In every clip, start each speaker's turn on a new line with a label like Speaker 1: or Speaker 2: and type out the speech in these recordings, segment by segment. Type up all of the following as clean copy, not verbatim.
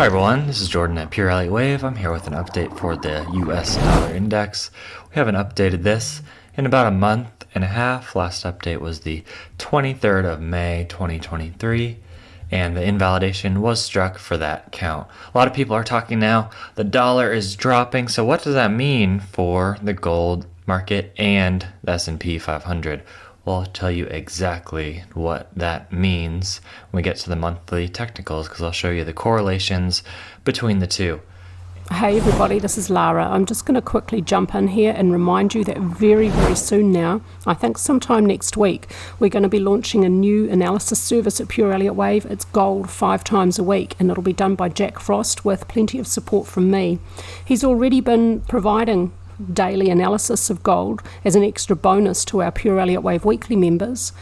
Speaker 1: Hi everyone, this is Jordan at Pure Elliott Wave. I'm here with an update for the US dollar index. We haven't updated this in about a month and a half. Last update was the 23rd of May 2023, and the invalidation was struck for that count. A lot of people are talking now, the dollar is dropping, so what does that mean for the gold market and the S&P 500? Well, I'll tell you exactly what that means when we get to the monthly technicals, because I'll show you the correlations between the two.
Speaker 2: Hey everybody, this is Lara. I'm just going to quickly jump in here and remind you that very soon now, I think sometime next week, we're going to be launching a new analysis service at Pure Elliott Wave. It's gold 5 times a week, and it'll be done by Jack Frost with plenty of support from me. He's already been providing daily analysis of gold as an extra bonus to our Pure Elliott Wave weekly members,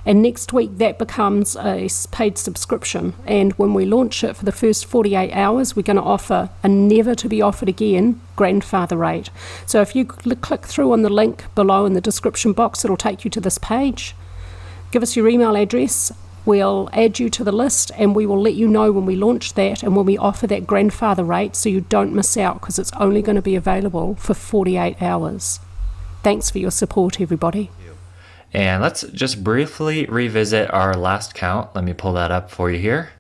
Speaker 2: and next week that becomes a paid subscription, and when we launch it for the first 48 hours we're going to offer a never to be offered again grandfather rate. So if you click through on the link below in the description box, it'll take you to this page. Give us your email address, we'll add you to the list, and we will let you know when we launch that and when we offer that grandfather rate, so you don't miss out, because it's only going to be available for 48 hours. Thanks for your support, everybody.
Speaker 1: And let's just briefly revisit our last count. Let me pull that up for you here.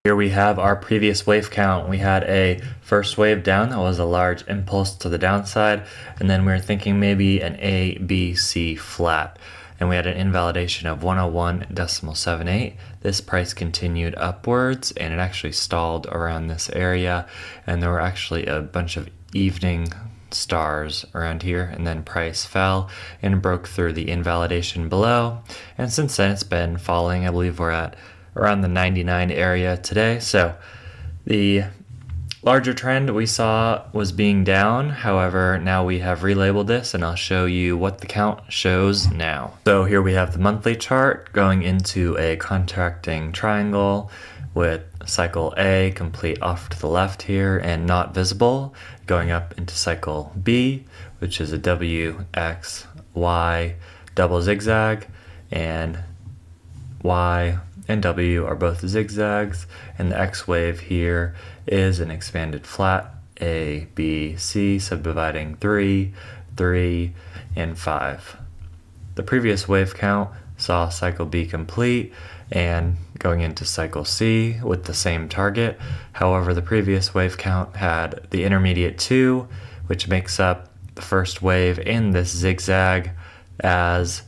Speaker 1: Here we have our previous wave count. We had a first wave down that was a large impulse to the downside, and then we were thinking maybe an A, B, C flat. And we had an invalidation of 101.78. This price continued upwards, and it actually stalled around this area, and there were actually a bunch of evening stars around here, and then price fell and broke through the invalidation below, and since then it's been falling. I believe we're at around the 99 area today. So the larger trend we saw was being down. However, now we have relabeled this, and I'll show you what the count shows now. So here we have the monthly chart going into a contracting triangle with cycle A complete off to the left here and not visible, going up into cycle B, which is a W, X, Y double zigzag, and Y and W are both zigzags, and the X wave here is an expanded flat, A, B, C, subdividing 3, 3, and 5. The previous wave count saw cycle B complete and going into cycle C with the same target. However, the previous wave count had the intermediate 2, which makes up the first wave in this zigzag, as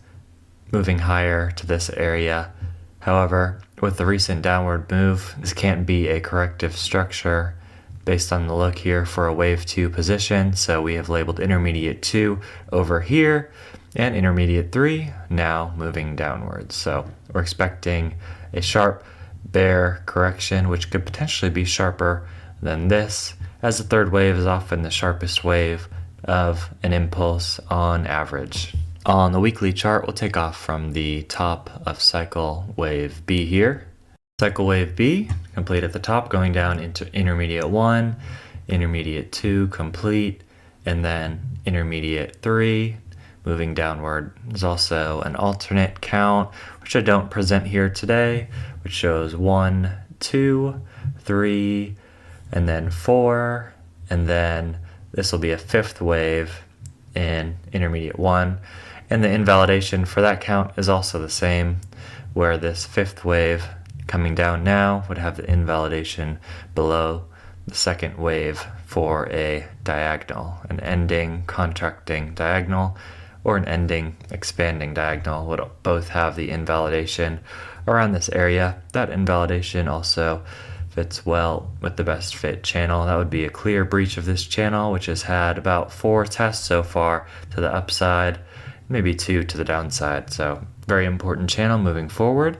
Speaker 1: moving higher to this area. However, with the recent downward move, this can't be a corrective structure based on the look here for a wave 2 position, so we have labeled intermediate 2 over here and intermediate 3 now moving downwards. So we're expecting a sharp bear correction, which could potentially be sharper than this, as the third wave is often the sharpest wave of an impulse on average. On the weekly chart, we'll take off from the top of cycle wave B here. Cycle wave B, complete at the top, going down into intermediate 1, intermediate 2 complete, and then intermediate 3 moving downward. There's also an alternate count, which I don't present here today, which shows 1, 2, 3, and then 4, and then this will be a fifth wave in intermediate 1. And the invalidation for that count is also the same, where this fifth wave coming down now would have the invalidation below the second wave for a diagonal. An ending contracting diagonal or an ending expanding diagonal would both have the invalidation around this area. That invalidation also fits well with the best fit channel. That would be a clear breach of this channel, which has had about 4 tests so far to the upside, maybe 2 to the downside. So very important channel moving forward.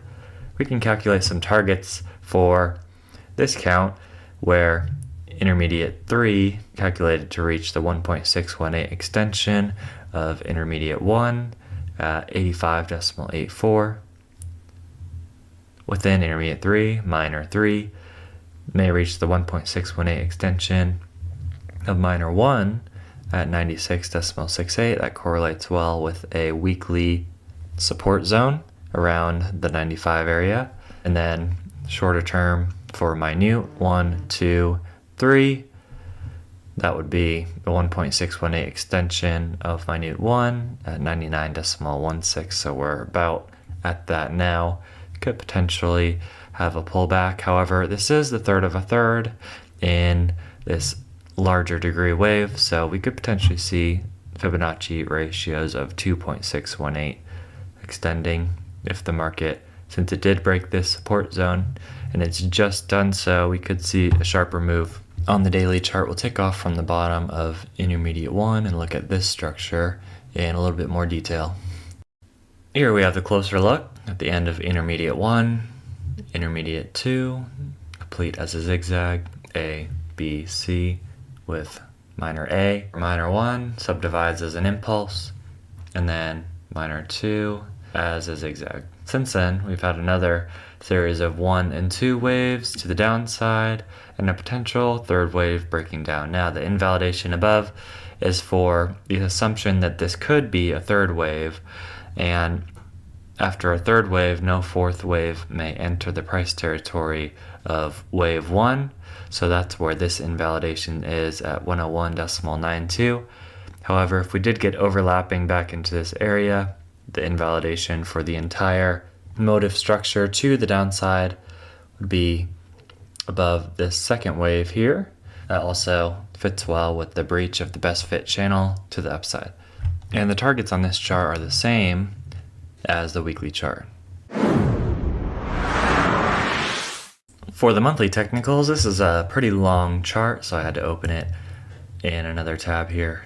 Speaker 1: We can calculate some targets for this count, where intermediate 3 calculated to reach the 1.618 extension of intermediate 1 at 85.84. Within intermediate 3, minor 3 may reach the 1.618 extension of minor 1 at 96.68. That correlates well with a weekly support zone around the 95 area. And then shorter term for minute 1, 2, 3. That would be the 1.618 extension of minute 1 at 99.16. So we're about at that now. Could potentially have a pullback. However, this is the third of a third in this larger degree wave, so we could potentially see Fibonacci ratios of 2.618 extending if the market, since it did break this support zone and it's just done so, we could see a sharper move. On the daily chart, we'll take off from the bottom of intermediate 1 and look at this structure in a little bit more detail. Here we have the closer look at the end of intermediate 1, intermediate 2, complete as a zigzag, A, B, C, with minor A. Minor 1 subdivides as an impulse, and then minor 2 as a zigzag. Since then, we've had another series of 1 and 2 waves to the downside, and a potential third wave breaking down. Now, the invalidation above is for the assumption that this could be a third wave, and after a third wave, no fourth wave may enter the price territory of wave 1. So that's where this invalidation is at 101.92. However, if we did get overlapping back into this area, the invalidation for the entire motive structure to the downside would be above this second wave here. That also fits well with the breach of the best fit channel to the upside. And the targets on this chart are the same as the weekly chart. For the monthly technicals, this is a pretty long chart, so I had to open it in another tab here.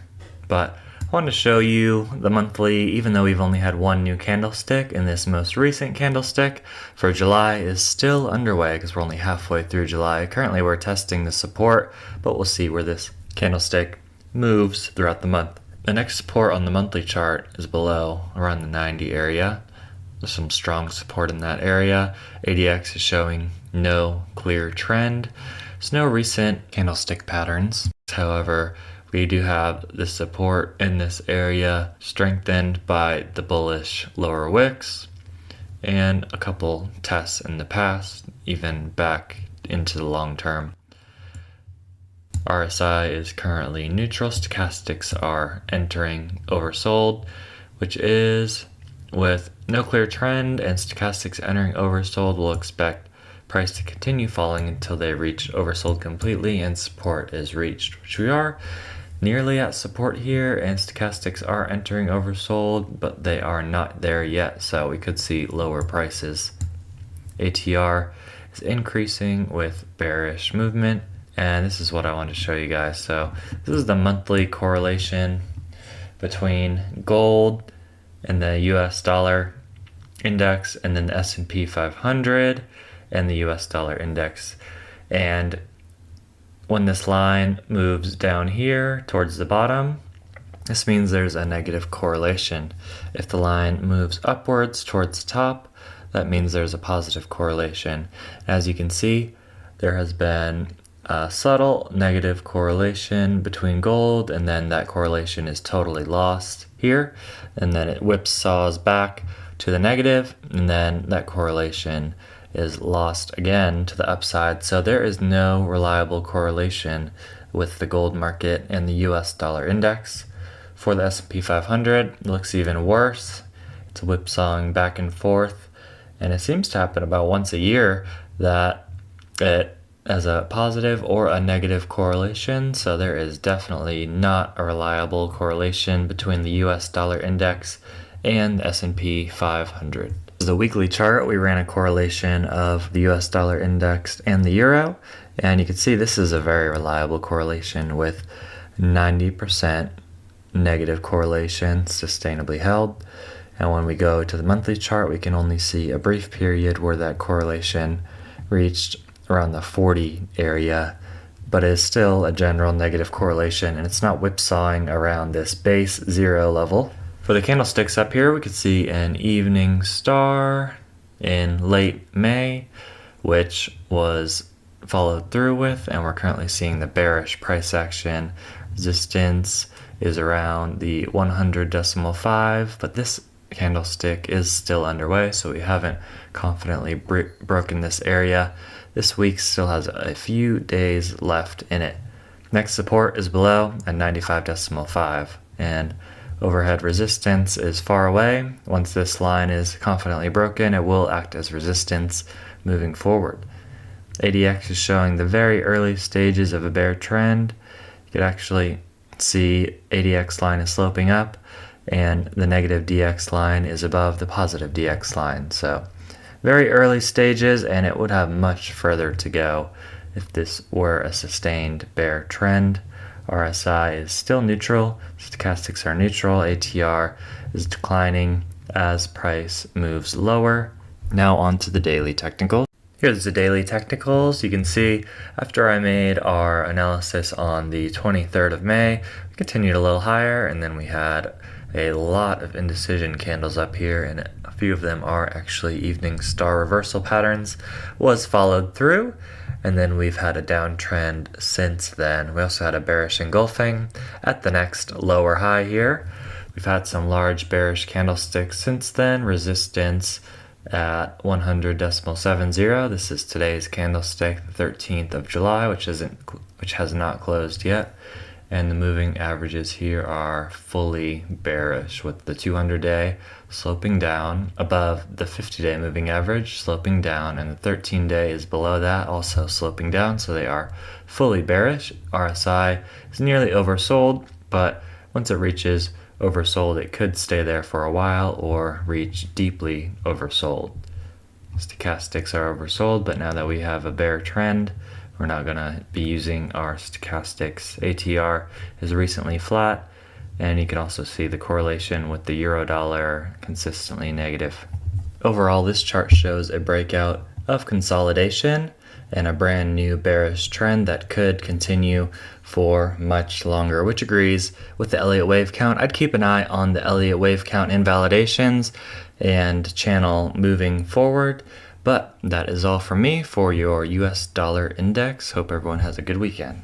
Speaker 1: But I wanted to show you the monthly, even though we've only had one new candlestick, and this most recent candlestick for July is still underway because we're only halfway through July. Currently we're testing the support, but we'll see where this candlestick moves throughout the month. The next support on the monthly chart is below, around the 90 area. There's some strong support in that area. ADX is showing no clear trend. There's no recent candlestick patterns. However, we do have the support in this area strengthened by the bullish lower wicks and a couple tests in the past, even back into the long term. RSI is currently neutral. Stochastics are entering oversold, which is with no clear trend, and stochastics entering oversold, we'll expect price to continue falling until they reach oversold completely and support is reached, which we are nearly at support here, and stochastics are entering oversold, but they are not there yet, so we could see lower prices. ATR is increasing with bearish movement, and this is what I want to show you guys. So this is the monthly correlation between gold and the US dollar index, and then the S&P 500 and the US dollar index. And when this line moves down here towards the bottom, this means there's a negative correlation. If the line moves upwards towards the top, that means there's a positive correlation. As you can see, there has been a subtle negative correlation between gold, and then that correlation is totally lost here, and then it whipsaws back to the negative, and then that correlation is lost again to the upside. So there is no reliable correlation with the gold market and the US dollar index. For the S&P 500, it looks even worse. It's whipsawing back and forth, and it seems to happen about once a year that it has a positive or a negative correlation. So there is definitely not a reliable correlation between the US dollar index and the S&P 500. The weekly chart, we ran a correlation of the US dollar index and the euro, and you can see this is a very reliable correlation with 90% negative correlation sustainably held. And when we go to the monthly chart, we can only see a brief period where that correlation reached around the 40 area, but is still a general negative correlation, and it's not whipsawing around this base 0 level. For the candlesticks up here, we could see an evening star in late May, which was followed through with, and we're currently seeing the bearish price action. Resistance is around the 100.5, but this candlestick is still underway, so we haven't confidently broken this area. This week still has a few days left in it. Next support is below at 95.5, and overhead resistance is far away. Once this line is confidently broken, it will act as resistance moving forward. ADX is showing the very early stages of a bear trend. You could actually see ADX line is sloping up, and the negative DX line is above the positive DX line. So very early stages, and it would have much further to go if this were a sustained bear trend. RSI is still neutral, stochastics are neutral, ATR is declining as price moves lower. Now on to the daily technicals. Here's the daily technicals. You can see after I made our analysis on the 23rd of May, we continued a little higher, and then we had a lot of indecision candles up here, and a few of them are actually evening star reversal patterns, was followed through, and then we've had a downtrend since then. We also had a bearish engulfing at the next lower high here. We've had some large bearish candlesticks since then, resistance at 100.70. This is today's candlestick, the 13th of July, which has not closed yet. And the moving averages here are fully bearish, with the 200-day sloping down above the 50-day moving average, sloping down, and the 13-day is below that, also sloping down, so they are fully bearish. RSI is nearly oversold, but once it reaches oversold, it could stay there for a while or reach deeply oversold. Stochastics are oversold, but now that we have a bear trend, we're not going to be using our stochastics. ATR is recently flat, and you can also see the correlation with the euro dollar consistently negative. Overall, this chart shows a breakout of consolidation and a brand new bearish trend that could continue for much longer, which agrees with the Elliott wave count. I'd keep an eye on the Elliott wave count invalidations and channel moving forward. But that is all from me for your US dollar index. Hope everyone has a good weekend.